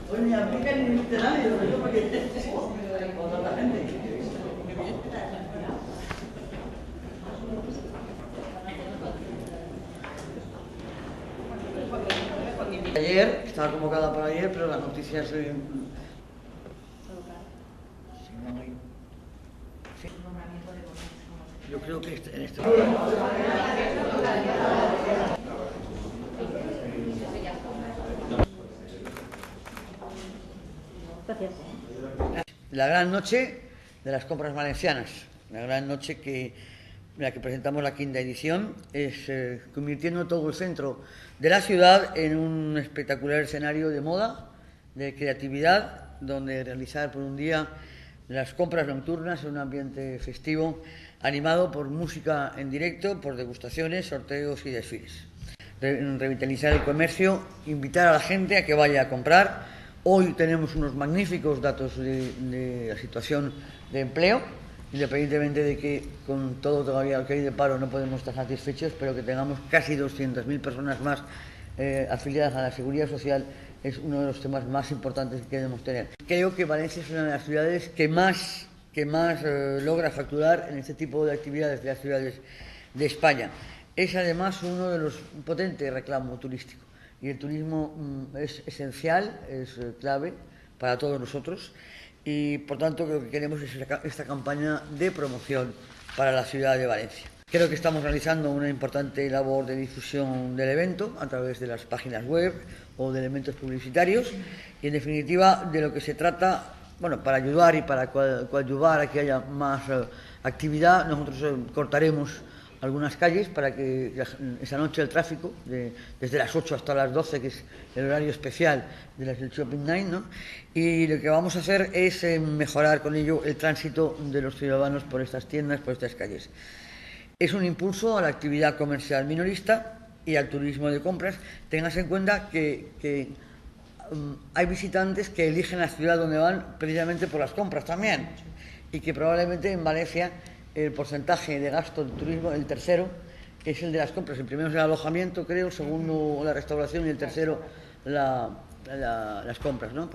Oye, ni aplica ni dice nadie, lo digo porque con tanta gente. Ayer, estaba convocada para ayer, pero las noticias... Sí. Yo creo que en este momento... Gracias. La gran noche de las compras valencianas, la gran noche en la que presentamos la quinta edición, es convirtiendo todo el centro de la ciudad en un espectacular escenario de moda, de creatividad, donde realizar por un día las compras nocturnas en un ambiente festivo, animado por música en directo, por degustaciones, sorteos y desfiles. Revitalizar el comercio, invitar a la gente a que vaya a comprar. Hoy tenemos unos magníficos datos de la situación de empleo, independientemente de que con todo todavía lo que hay de paro no podemos estar satisfechos, pero que tengamos casi 200.000 personas más afiliadas a la Seguridad Social es uno de los temas más importantes que debemos tener. Creo que Valencia es una de las ciudades que más logra facturar en este tipo de actividades de las ciudades de España. Es además uno de los potentes reclamos turísticos. Y el turismo es esencial, es clave para todos nosotros y por tanto lo que queremos es esta campaña de promoción para la ciudad de Valencia. Creo que estamos realizando una importante labor de difusión del evento a través de las páginas web o de elementos publicitarios y en definitiva de lo que se trata, bueno, para ayudar y para coadyuvar a que haya más actividad, nosotros cortaremos algunas calles para que esa noche el tráfico, desde las 8 hasta las 12, que es el horario especial del Shopping Night, ¿no? Y lo que vamos a hacer es mejorar con ello el tránsito de los ciudadanos por estas tiendas, por estas calles. Es un impulso a la actividad comercial minorista y al turismo de compras. Tengas en cuenta que hay visitantes que eligen la ciudad donde van precisamente por las compras también y que probablemente en Valencia el porcentaje de gasto del turismo, el tercero, es el de las compras. El primero es el alojamiento, creo, el segundo la restauración y el tercero las compras, ¿no?